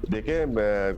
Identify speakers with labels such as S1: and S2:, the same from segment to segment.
S1: देखिए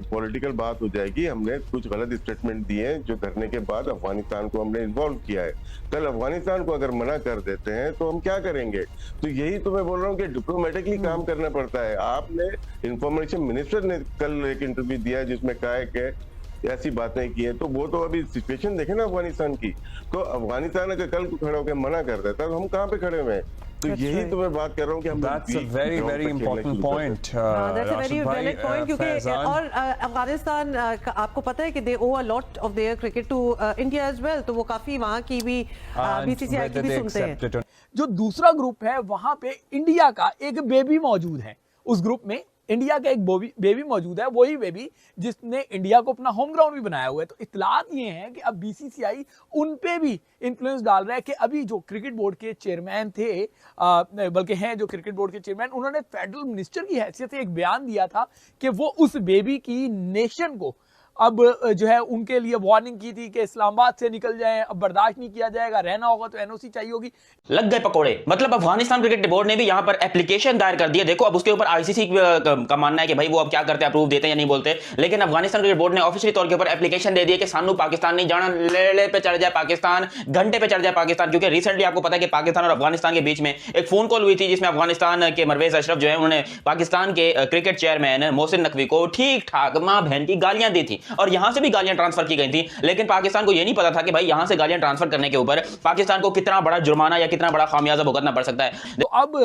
S1: पॉलिटिकल बात हो जाएगी। हमने कुछ गलत स्टेटमेंट दिए हैं जो करने के बाद अफगानिस्तान को हमने इन्वॉल्व किया है। कल अफगानिस्तान को अगर मना कर देते हैं तो हम क्या करेंगे? तो यही तो मैं बोल रहा हूँ कि डिप्लोमेटिकली काम करना पड़ता है। आपने इंफॉर्मेशन मिनिस्टर ने कल एक इंटरव्यू दिया जिसमें कहा है कि ऐसी बातें की है, तो वो तो अभी सिचुएशन देखे ना अफगानिस्तान की। तो अफगानिस्तान अगर कल को खड़ा होकर मना कर देता है तो हम कहाँ पे खड़े हुए हैं? तो यही तो मैं बात कर रहा हूँ कि हम
S2: That's a very very important point.
S3: That's a very
S2: Rashid भाई,
S3: valid point क्योंकि
S2: फैजान।
S3: और अफगानिस्तान आपको पता है कि they owe a lot of their cricket to India as well, तो वो काफी वहाँ की भी बीसीसीआई की भी सुनते हैं।
S4: जो दूसरा ग्रुप है वहां पे इंडिया का एक बेबी मौजूद है। उस ग्रुप में इंडिया का एक बेबी मौजूद है, वही बेबी जिसने इंडिया को अपना होम ग्राउंड भी बनाया हुआ है। तो इत्तलात ये हैं कि अब बीसीसीआई उन पे भी इन्फ्लुएंस डाल रहा है कि अभी जो क्रिकेट बोर्ड के चेयरमैन थे, बल्कि हैं जो क्रिकेट बोर्ड के चेयरमैन, उन्होंने फेडरल मिनिस्टर की हैसियत से एक बयान दिया था कि वो उस बेबी की नेशन को अब जो है उनके लिए वार्निंग की थी कि इस्लामाबाद से निकल जाएं, अब बर्दाश्त नहीं किया जाएगा, रहना होगा तो एनओसी चाहिए होगी।
S5: लग गए पकोड़े। मतलब अफगानिस्तान क्रिकेट बोर्ड ने भी यहां पर एप्लीकेशन दायर कर दिया। देखो अब उसके ऊपर आईसीसी का मानना है कि भाई वो अब क्या करते हैं, अप्रूव देते हैं या नहीं बोलते, लेकिन अफगानिस्तान क्रिकेट बोर्ड ने ऑफिशियली तौर के ऊपर एप्लीकेशन दे दिया कि सानू पाकिस्तान नहीं जाना, लेड़े पे चढ़ जाए पाकिस्तान, घंटे पे चढ़ जाए पाकिस्तान। क्योंकि रिसेंटली आपको पता है कि पाकिस्तान और अफगानिस्तान के बीच में एक फोन कॉल हुई थी जिसमें अफगानिस्तान के परवेज अशरफ जो है उन्होंने पाकिस्तान के क्रिकेट चेयरमैन मोहसिन नकवी को ठीक ठाक मां बहन की गालियां दी थी और यहां से भी गालियां ट्रांसफर की गई थी। लेकिन पाकिस्तान को यह नहीं पता था कि भाई यहां से गालियां ट्रांसफर करने के ऊपर पाकिस्तान को कितना बड़ा जुर्माना या कितना बड़ा खामियाजा भुगतना पड़ सकता है।
S4: तो अब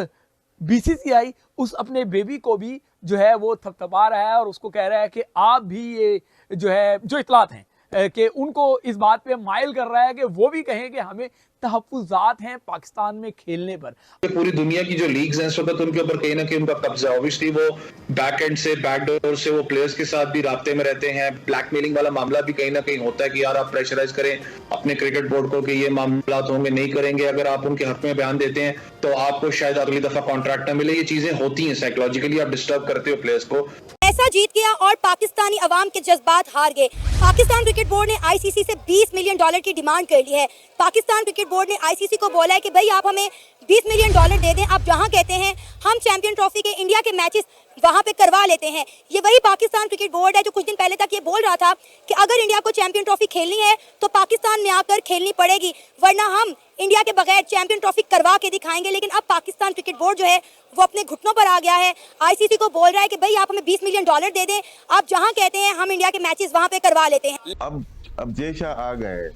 S4: बीसीसीआई उस अपने बेबी को भी जो है वो थपथपा रहा है और उसको कह रहा है कि आप भी ये जो है जो इत्तलात हैं कि उनको इस बात पे माइल कर रहा है कि वो भी कहें कि हमें तहफ्फुज़ात हैं पाकिस्तान में खेलने पर।
S6: पूरी दुनिया की जो लीग्स हैं इस वक्त उनके ऊपर कहीं ना कहीं उनका कब्जा है। ऑब्वियसली वो बैक एंड से, बैक डोर से वो प्लेयर्स के साथ भी राब्ते में रहते हैं। ब्लैकमेलिंग वाला मामला भी कहीं ना कहीं होता है कि यार आप प्रेशराइज करें अपने क्रिकेट बोर्ड को कि ये मामला होंगे, नहीं करेंगे। अगर आप उनके हक में बयान देते हैं तो आपको शायद अगली दफा कॉन्ट्रैक्ट ना मिले। ये चीजें होती हैं, साइकोलॉजिकली आप डिस्टर्ब करते हो प्लेयर्स को।
S7: ऐसा जीत गया और पाकिस्तानी अवाम के जज्बात हार गए। पाकिस्तान क्रिकेट बोर्ड ने आईसीसी से $20 मिलियन की डिमांड कर ली है। पाकिस्तान क्रिकेट बोर्ड ने आईसीसी को बोला है कि भाई आप हमें $20 मिलियन दे दें। आप जहां कहते हैं हम चैंपियन ट्रॉफी के इंडिया के मैचेस वहां पे करवा लेते हैं। ये वही पाकिस्तान क्रिकेट बोर्ड है जो कुछ दिन पहले तक ये बोल रहा था कि अगर इंडिया को चैंपियन ट्रॉफी खेलनी है तो पाकिस्तान में आकर खेलनी पड़ेगी, वरना हम इंडिया के बगैर चैंपियन ट्रॉफी करवा के दिखाएंगे। लेकिन अब पाकिस्तान क्रिकेट बोर्ड जो है वो अपने घुटनों पर आ गया है। आईसीसी को बोल रहा है कि भाई आप हमें $20 मिलियन दे दें। आप जहां कहते हैं हम इंडिया के मैचेस वहां पे करवा लेते हैं।
S1: अब जय शाह आ गए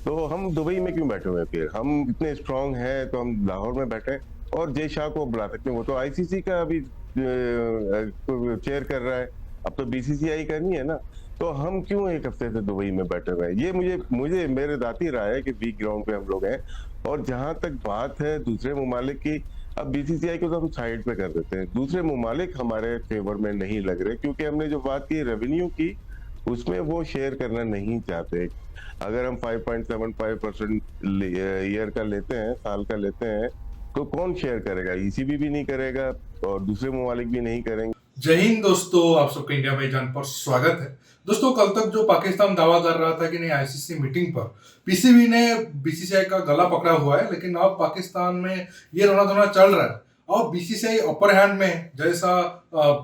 S1: तो हम दुबई में क्यों बैठे हुए हैं? फिर हम इतने स्ट्रांग हैं तो हम लाहौर में बैठे और जय शाह को बुला सकते हैं। वो तो आईसीसी का अभी चेयर कर रहा है, अब तो बीसीसीआई का नहीं है ना। तो हम क्यों एक हफ्ते से दुबई में बैठे हुए हैं? ये मुझे मेरे दाती राय है कि वीक ग्राउंड पे हम लोग हैं। और जहां तक बात है दूसरे ममालिक की, अब बीसीसीआई को तो हम साइड पे कर देते हैं। दूसरे ममालिक हमारे फेवर में नहीं लग रहे क्योंकि हमने जो बात की रेवेन्यू की उसमें वो शेयर करना नहीं चाहते। अगर हम 5.75% ईयर का लेते हैं, साल का लेते हैं, तो कौन शेयर करेगा? ईसीबी भी नहीं करेगा और दूसरे ममालिक भी नहीं करेंगे।
S8: जय हिंद दोस्तों, आप सबका इंडिया भाईजान पर स्वागत है। दोस्तों कल तक जो पाकिस्तान दावा कर रहा था कि नहीं आईसीसी मीटिंग पर पीसीबी ने बीसीसीआई का गला पकड़ा हुआ है, लेकिन अब पाकिस्तान में ये रोना धोना चल रहा है और बीसीसीआई अपर हैंड में जैसा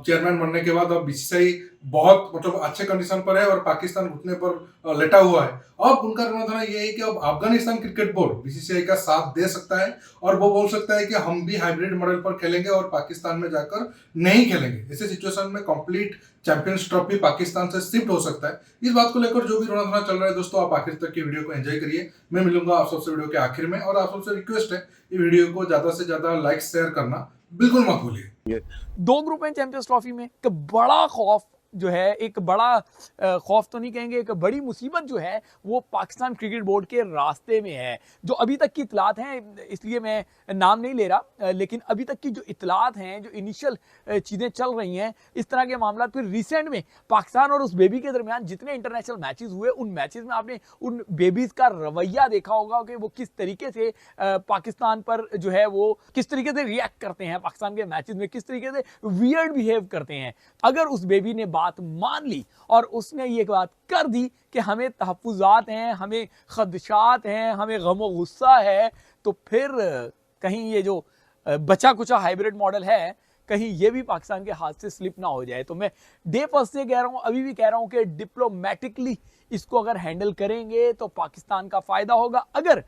S8: चेयरमैन बनने के बाद अब बीसीसीआई बहुत मतलब अच्छे कंडीशन पर है और पाकिस्तान घुटने पर लेटा हुआ है। अब उनका रोना धोना ये है कि अब अफगानिस्तान क्रिकेट बोर्ड बीसीसीआई का साथ दे सकता है और वो बोल सकता है कि हम भी हाइब्रिड मॉडल पर खेलेंगे और पाकिस्तान में जाकर नहीं खेलेंगे। ऐसे सिचुएशन में कंप्लीट चैंपियंस ट्रॉफी पाकिस्तान से शिफ्ट हो सकता है। इस बात को लेकर जो भी रोना धोना चल रहा है दोस्तों, आप आखिर तक की वीडियो को एंजॉय करिए। मैं मिलूंगा आप सबसे वीडियो के आखिर में और आप सबसे रिक्वेस्ट है ये वीडियो को ज्यादा से ज्यादा लाइक शेयर करना बिल्कुल मत भूलिए।
S4: दो ग्रुप हैं चैंपियंस ट्रॉफी में। एक बड़ा खौफ जो है, एक बड़ा खौफ तो नहीं कहेंगे, एक बड़ी मुसीबत जो है वो पाकिस्तान क्रिकेट बोर्ड के रास्ते में है। जो अभी तक की इत्तलात हैं, इसलिए मैं नाम नहीं ले रहा, लेकिन अभी तक की जो इत्तलात हैं, जो इनिशियल चीज़ें चल रही हैं, इस तरह के मामला फिर रिसेंट में पाकिस्तान और उस बेबी के दरमियान जितने इंटरनेशनल मैचेस हुए, उन मैचेस में आपने उन बेबीज़ का रवैया देखा होगा कि वो किस तरीके से पाकिस्तान पर जो है वो किस तरीके से रिएक्ट करते हैं, पाकिस्तान के मैचेस में किस तरीके से वियर्ड बिहेव करते हैं। अगर उस बेबी ने बात मान ली और उसने ये बात कर दी कि हमें तहफ्फुज़ात हैं, हमें खदशात हैं, हमें गम गुस्सा है, तो फिर कहीं ये जो बचा कुचा हाइब्रिड मॉडल है कहीं ये भी पाकिस्तान के हाथ से स्लिप ना हो जाए। तो मैं डे फर्स्ट से कह रहा हूं, अभी भी कह रहा हूं कि डिप्लोमेटिकली इसको अगर हैंडल करेंगे तो पाकिस्तान का फायदा होगा। अगर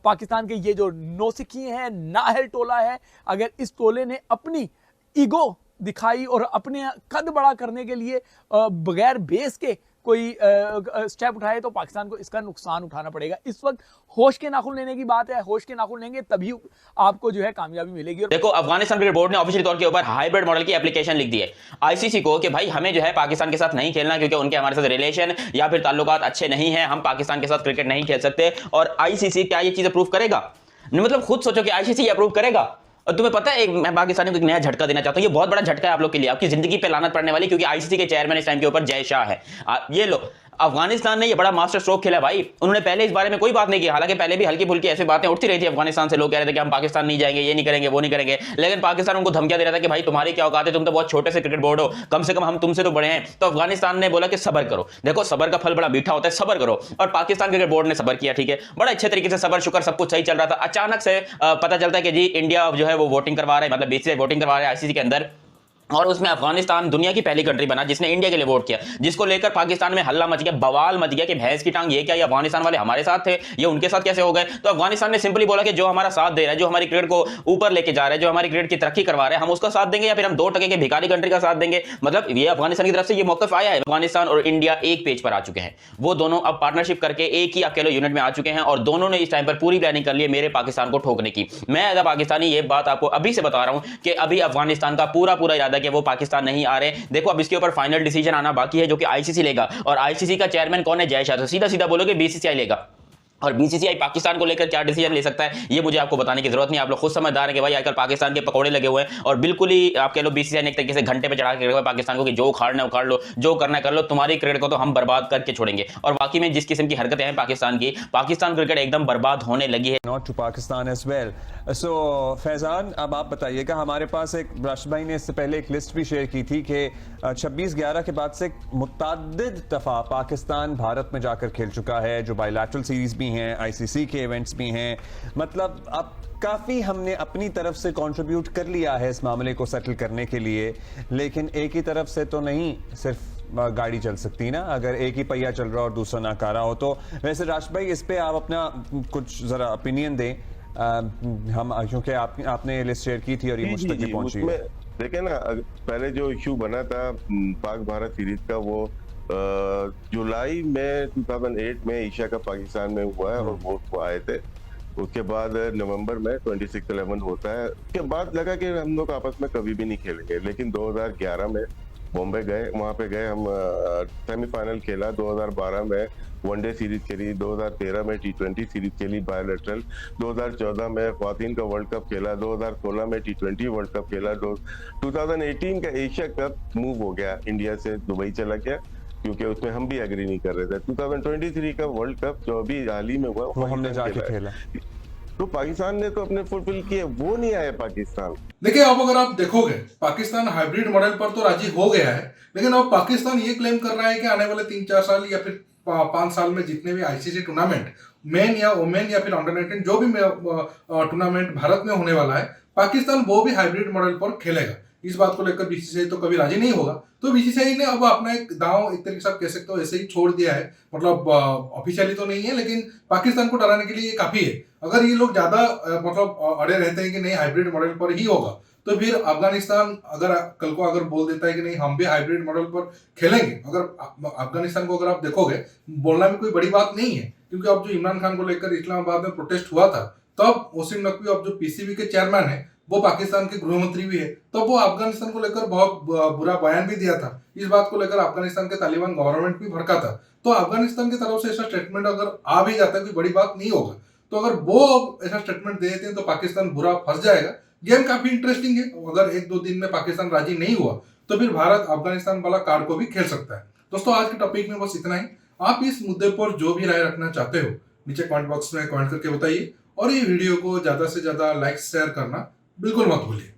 S4: पाकिस्तान के ये जो नौसिखी हैं, नाहल टोला है, अगर इस टोले ने अपनी ईगो दिखाई और अपने कद बड़ा करने के लिए बगैर बेस के कोई स्टेप उठाए तो पाकिस्तान को इसका नुकसान उठाना पड़ेगा। इस वक्त होश के नाखून लेने की बात है, होश के नाखून लेंगे तभी आपको जो है कामयाबी मिलेगी।
S5: देखो, अफगानिस्तान क्रिकेट बोर्ड ने ऑफिशियल तौर के ऊपर हाइब्रिड मॉडल की एप्लीकेशन लिख दी है आईसीसी को कि भाई हमें जो है पाकिस्तान के साथ नहीं खेलना, क्योंकि उनके हमारे साथ रिलेशन या फिर ताल्लुकात अच्छे नहीं है, हम पाकिस्तान के साथ क्रिकेट नहीं खेल सकते। और आईसीसी क्या ये चीज अप्रूव करेगा? मतलब खुद सोचो कि आईसीसी अप्रूव करेगा। और तुम्हें पता है, मैं पाकिस्तानी को एक नया झटका देना चाहता हूं। ये बहुत बड़ा झटका है आप लोग के लिए, आपकी जिंदगी पे लानत पड़ने वाली, क्योंकि आईसीसी के चेयरमैन इस टाइम के ऊपर जय शाह है। ये लो, अफगानिस्तान ने ये बड़ा मास्टर स्ट्रोक खेला भाई। उन्होंने पहले इस बारे में कोई बात नहीं की, हालांकि पहले भी हल्की फुल्की ऐसी बातें उठती रही थी अफगानिस्तान से। लोग कह रहे थे कि हम पाकिस्तान नहीं जाएंगे, ये नहीं करेंगे, वो नहीं करेंगे, लेकिन पाकिस्तान उनको धमकियां दे रहा था कि भाई तुम्हारी क्या औकात है, तुम तो बहुत छोटे से क्रिकेट बोर्ड हो, कम से कम हम तुमसे तो बड़े हैं। तो अफगानिस्तान ने बोला कि सब्र करो। देखो, सब्र का फल बड़ा मीठा होता है, सब्र करो। और पाकिस्तान क्रिकेट बोर्ड ने सब्र किया, ठीक है, बड़ा अच्छे तरीके से सब्र शुक्र, सब कुछ सही चल रहा था। अचानक से पता चलता है कि जी इंडिया जो है वो वोटिंग करवा रहा है, मतलब बीसीसीआई वोटिंग करवा रहा है आईसीसी के अंदर, और उसमें अफगानिस्तान दुनिया की पहली कंट्री बना जिसने इंडिया के लिए वोट किया, जिसको लेकर पाकिस्तान में हल्ला मच गया, बवाल मच गया कि भैंस की टांग, ये क्या, ये अफगानिस्तान वाले हमारे साथ थे, ये उनके साथ कैसे हो गए। तो अफगानिस्तान ने सिंपली बोला कि जो हमारा साथ दे रहा है, जो हमारी क्रिकेट को ऊपर लेके जा रहा है, जो हमारी क्रिकेट की तरक्की करवा रहा है, हम उसका साथ देंगे या फिर हम 2% के भिखारी कंट्री का साथ देंगे। मतलब ये अफगानिस्तान की तरफ से ये मौकफ आया है। अफगानिस्तान और इंडिया एक पेज पर आ चुके हैं, वो दोनों अब पार्टनरशिप करके एक ही अकेले यूनिट में आ चुके हैं, और दोनों ने इस टाइम पर पूरी प्लानिंग कर ली है मेरे पाकिस्तान को ठोकने की। मैं एज अ पाकिस्तानी ये बात आपको अभी से बता रहा हूं कि अभी अफगानिस्तान का पूरा इरादा कि वो पाकिस्तान नहीं आ रहे। देखो, अब इसके ऊपर फाइनल डिसीजन आना बाकी है, जो कि आईसीसी लेगा। और आईसीसी का चेयरमैन कौन है? जय शाह। तो सीधा बोलोगे बीसीसीआई लेगा। और बीसीसीआई पाकिस्तान को लेकर क्या डिसीजन ले सकता है ये मुझे आपको बताने की जरूरत नहीं। आप लोग खुद समझदार हैं कि भाई आजकल पाकिस्तान के पकौड़े लगे हुए हैं, और बिल्कुल ही आप कह लो बीसीसीआई ने एक तरीके से घंटे पे चढ़ा के रखा है पाकिस्तान को कि जो उखाड़ना है उखाड़ लो, जो करना है कर लो, तुम्हारी क्रिकेट को तो हम बर्बाद करके छोड़ेंगे। और बाकी में जिस किस्म की हरकतें हैं पाकिस्तान की, पाकिस्तान क्रिकेट एकदम बर्बाद होने लगी है।
S2: Not to Pakistan as well. So Faizan, अब आप बताइएगा, हमारे पास एक राशिद भाई ने इससे पहले एक लिस्ट भी शेयर की थी कि 26/11 के बाद से मुतअद्दिद दफा पाकिस्तान भारत में जाकर खेल चुका है, जो बायलैटरल सीरीज भी हैं, आईसीसी के इवेंट्स भी हैं। मतलब अब काफ़ी हमने अपनी तरफ से कंट्रीब्यूट कर लिया है इस मामले को सेटल करने के लिए, लेकिन एक ही तरफ से तो नहीं सिर्फ गाड़ी चल सकती ना, अगर एक ही पहिया चल रहा और दूसरा नाकारा हो। तो वैसे राशिद भाई, इस पे आप अपना कुछ जरा ओपिनियन दें। हम क्योंकि आपने लिस्ट शेयर की थी और ये मुझ तक भी पहुंची है।
S1: देखे ना, पहले जो इश्यू बना था पाक भारत सीरीज का, वो जुलाई में 2008 में एशिया कप पाकिस्तान में हुआ है और वो आए थे। उसके बाद नवंबर में 26/11 होता है। उसके बाद लगा कि हम लोग आपस में कभी भी नहीं खेलेंगे, लेकिन 2011 में बॉम्बे गए, वहां पे गए हम, सेमीफाइनल खेला। 2012 में वनडे सीरीज खेली, 2013 में T20 सीरीज खेली बायलैटरल, 2014 में ख्वातीन का वर्ल्ड कप खेला, 2016 में T20 वर्ल्ड कप खेला, 2018 का एशिया कप मूव हो गया, इंडिया से दुबई चला गया, क्योंकि उसमें हम भी एग्री नहीं कर रहे थे। 2023 का वर्ल्ड कप जो अभी हाल ही में हुआ,
S2: वो हमने जाके खेला।
S1: तो पाकिस्तान ने तो अपने फुलफिल किए, वो नहीं आए पाकिस्तान।
S8: देखिए, अब अगर आप देखोगे, पाकिस्तान हाइब्रिड मॉडल पर तो राजी हो गया है, लेकिन अब पाकिस्तान ये क्लेम कर रहा है कि आने वाले 3-4 साल या फिर 5 साल में जितने भी आईसीसी टूर्नामेंट, मेन या वोमेन या फिर अंडर-19 जो भी टूर्नामेंट भारत में होने वाला है, पाकिस्तान वो भी हाइब्रिड मॉडल पर खेलेगा। इस बात को लेकर बीसीसीआई तो कभी राजी नहीं होगा। तो बीसीसीआई ने अब अपना एक दांव, एक तरीके से आप कह सकते हो, ऐसे ही छोड़ दिया है। मतलब ऑफिशियली तो नहीं है, लेकिन पाकिस्तान को डराने के लिए ये काफी है। अगर ये लोग ज्यादा मतलब अड़े रहते हैं कि नहीं हाइब्रिड मॉडल पर ही होगा, तो फिर अफगानिस्तान अगर कल को अगर बोल देता है कि नहीं हम भी हाइब्रिड मॉडल पर खेलेंगे, अगर अफगानिस्तान को अगर आप देखोगे, बोलना भी कोई बड़ी बात नहीं है, क्योंकि अब जो इमरान खान को लेकर इस्लामाबाद में प्रोटेस्ट हुआ था, तब वसीम नकवी अब जो पीसीबी के चेयरमैन है, वो पाकिस्तान के गृह मंत्री भी है, तो वो अफगानिस्तान को लेकर बहुत बुरा बयान भी दिया था। इस बात को लेकर अफगानिस्तान के तालिबान गवर्नमेंट भी भड़का था। तो अफगानिस्तान की तरफ से ऐसा स्टेटमेंट अगर आ भी जाता है, कोई बड़ी बात नहीं होगा। तो अगर वो ऐसा स्टेटमेंट दे देते हैं तो पाकिस्तान बुरा फंस जाएगा। गेम काफी इंटरेस्टिंग है। अगर 1-2 दिन में पाकिस्तान राजी नहीं हुआ तो फिर भारत अफगानिस्तान वाला कार्ड को भी खेल सकता है। दोस्तों, आज के टॉपिक में बस इतना ही। आप इस मुद्दे पर जो भी राय रखना चाहते हो नीचे कमेंट बॉक्स में कमेंट करके बताइए, और ये वीडियो को ज्यादा से ज्यादा लाइक शेयर करना बिल्कुल मत भूलिए।